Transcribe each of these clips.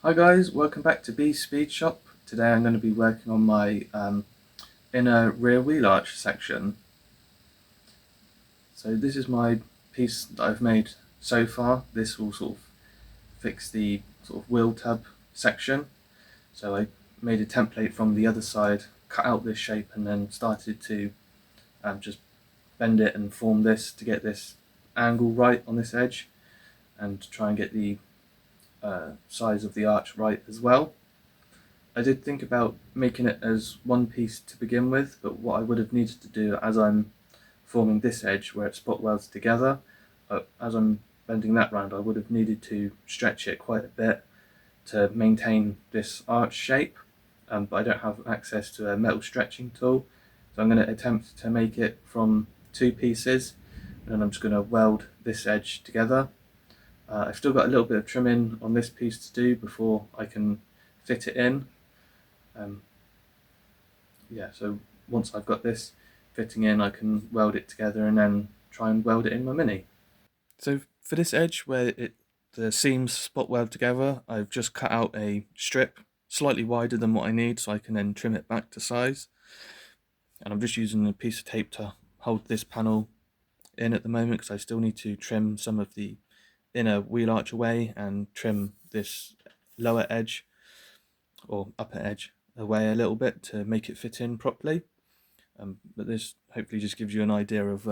Hi guys, welcome back to B's Speed Shop. Today I'm going to be working on my inner rear wheel arch section. So this is my piece that I've made so far. This will sort of fix the sort of wheel tub section. So I made a template from the other side, cut out this shape and then started to just bend it and form this to get this angle right on this edge and to try and get the size of the arch right as well. I did think about making it as one piece to begin with, but what I would have needed to do as I'm forming this edge where it spot welds together, as I'm bending that round, I would have needed to stretch it quite a bit to maintain this arch shape, but I don't have access to a metal stretching tool, so I'm going to attempt to make it from two pieces, and then I'm just going to weld this edge together. I've still got a little bit of trimming on this piece to do before I can fit it in. Um, so once I've got this fitting in, I can weld it together and then try and weld it in my Mini. So for this edge where the seams spot weld together, I've just cut out a strip slightly wider than what I need so I can then trim it back to size. And I'm just using a piece of tape to hold this panel in at the moment because I still need to trim some of the inner wheel arch away and trim this lower edge or upper edge away a little bit to make it fit in properly. But this hopefully just gives you an idea of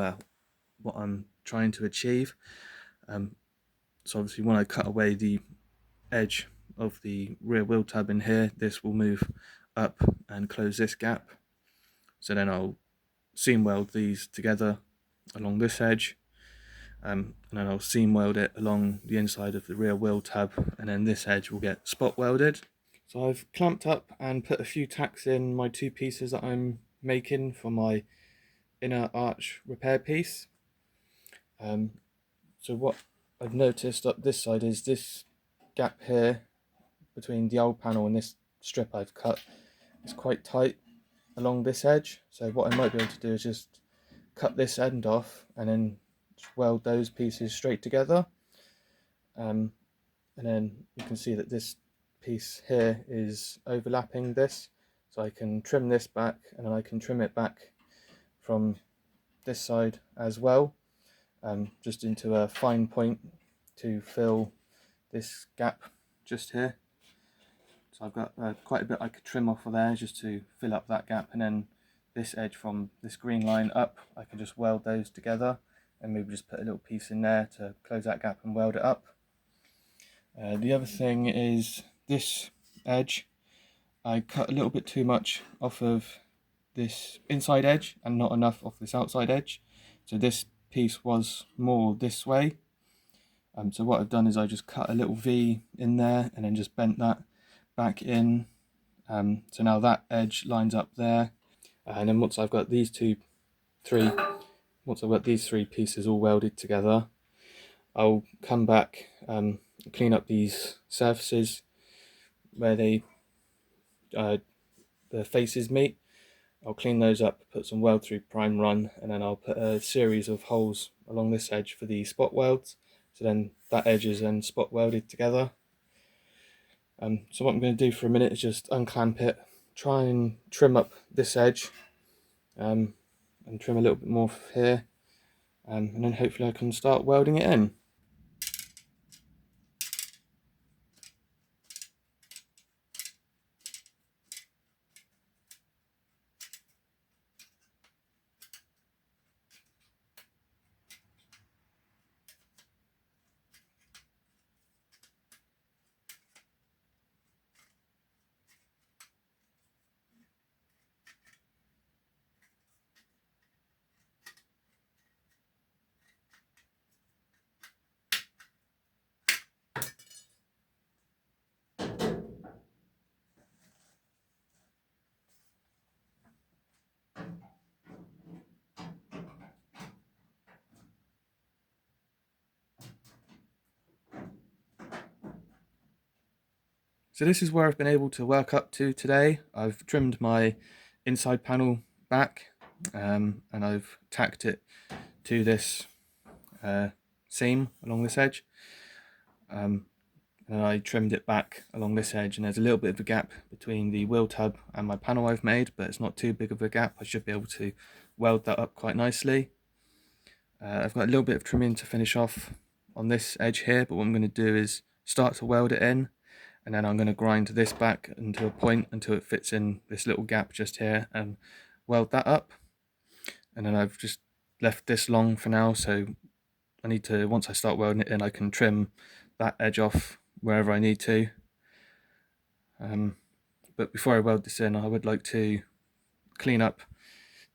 what I'm trying to achieve. So obviously when I cut away the edge of the rear wheel tab in here, this will move up and close this gap. So then I'll seam weld these together along this edge, and then I'll seam weld it along the inside of the rear wheel tab, and then this edge will get spot welded. So I've clamped up and put a few tacks in my two pieces that I'm making for my inner arch repair piece. So what I've noticed up this side is this gap here between the old panel and this strip I've cut is quite tight along this edge. So what I might be able to do is just cut this end off and then weld those pieces straight together. And then you can see that this piece here is overlapping this. So I can trim this back and then I can trim it back from this side as well, just into a fine point to fill this gap just here. So I've got quite a bit I could trim off of there just to fill up that gap, and then this edge from this green line up, I can just weld those together and maybe just put a little piece in there to close that gap and weld it up. The other thing is this edge, I cut a little bit too much off of this inside edge and not enough off this outside edge. So this piece was more this way. So what I've done is I just cut a little V in there and then just bent that back in. So now that edge lines up there. And then once I've got these once I've got these three pieces all welded together, I'll come back, clean up these surfaces where the faces meet. I'll clean those up, put some weld through prime run, and then I'll put a series of holes along this edge for the spot welds. So then that edge is then spot welded together. So what I'm going to do for a minute is just unclamp it, try and trim up this edge, and trim a little bit more here, and then hopefully I can start welding it in. So this is where I've been able to work up to today. I've trimmed my inside panel back, and I've tacked it to this seam along this edge. And and I trimmed it back along this edge, and there's a little bit of a gap between the wheel tub and my panel I've made, but it's not too big of a gap. I should be able to weld that up quite nicely. I've got a little bit of trimming to finish off on this edge here, but what I'm going to do is start to weld it in, and then I'm going to grind this back into a point until it fits in this little gap just here and weld that up. And then I've just left this long for now, so I need to, once I start welding it in, I can trim that edge off wherever I need to. But before I weld this in, I would like to clean up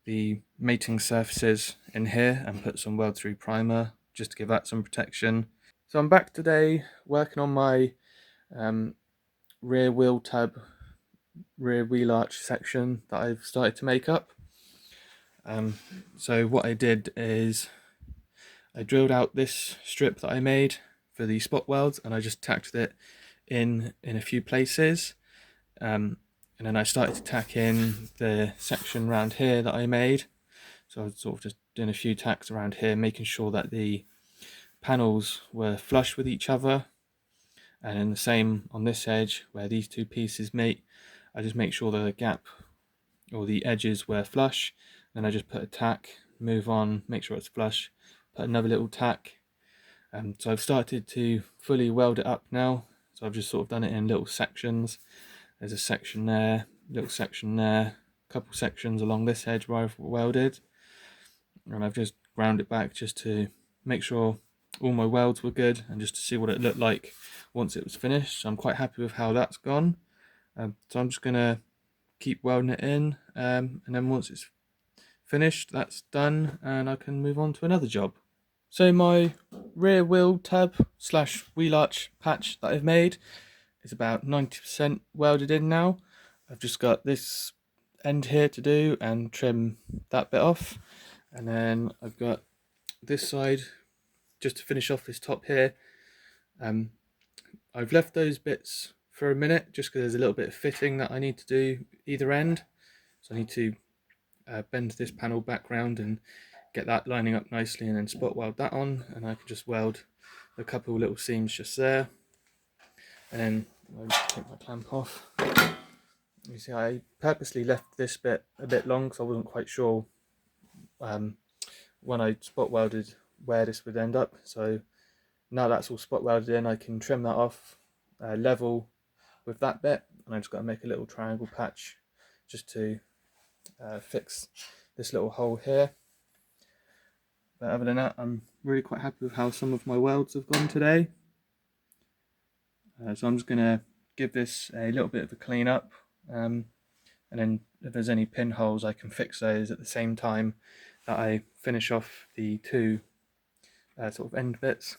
the mating surfaces in here and put some weld through primer just to give that some protection. So I'm back today working on my rear wheel tab, rear wheel arch section that I've started to make up. So what I did is I drilled out this strip that I made for the spot welds, and I just tacked it in a few places, and then I started to tack in the section around here that I made. So I was sort of just doing a few tacks around here, making sure that the panels were flush with each other, and then the same on this edge where these two pieces meet. I just make sure the gap or the edges were flush, then I just put a tack, move on, make sure it's flush, put another little tack. So I've started to fully weld it up now. So I've just sort of done it in little sections. There's a section there, little section there, a couple sections along this edge where I've welded, and I've just ground it back just to make sure all my welds were good and just to see what it looked like once it was finished. So I'm quite happy with how that's gone. So I'm just gonna keep welding it in, and then once it's finished, that's done, and I can move on to another job. So my rear wheel tab slash wheel arch patch that I've made is about 90% welded in now. I've just got this end here to do and trim that bit off, and then I've got this side just to finish off this top here. I've left those bits for a minute just because there's a little bit of fitting that I need to do either end. So I need to bend this panel back round and get that lining up nicely, and then spot weld that on, and I can just weld a couple little seams just there. And then I'll take my clamp off. You see, I purposely left this bit a bit long because I wasn't quite sure when I spot welded where this would end up. So now that's all spot welded in, I can trim that off level with that bit, and I just got to make a little triangle patch just to fix this little hole here. But other than that, I'm really quite happy with how some of my welds have gone today. So I'm just going to give this a little bit of a clean up, and then if there's any pinholes I can fix those at the same time that I finish off the two sort of end bits.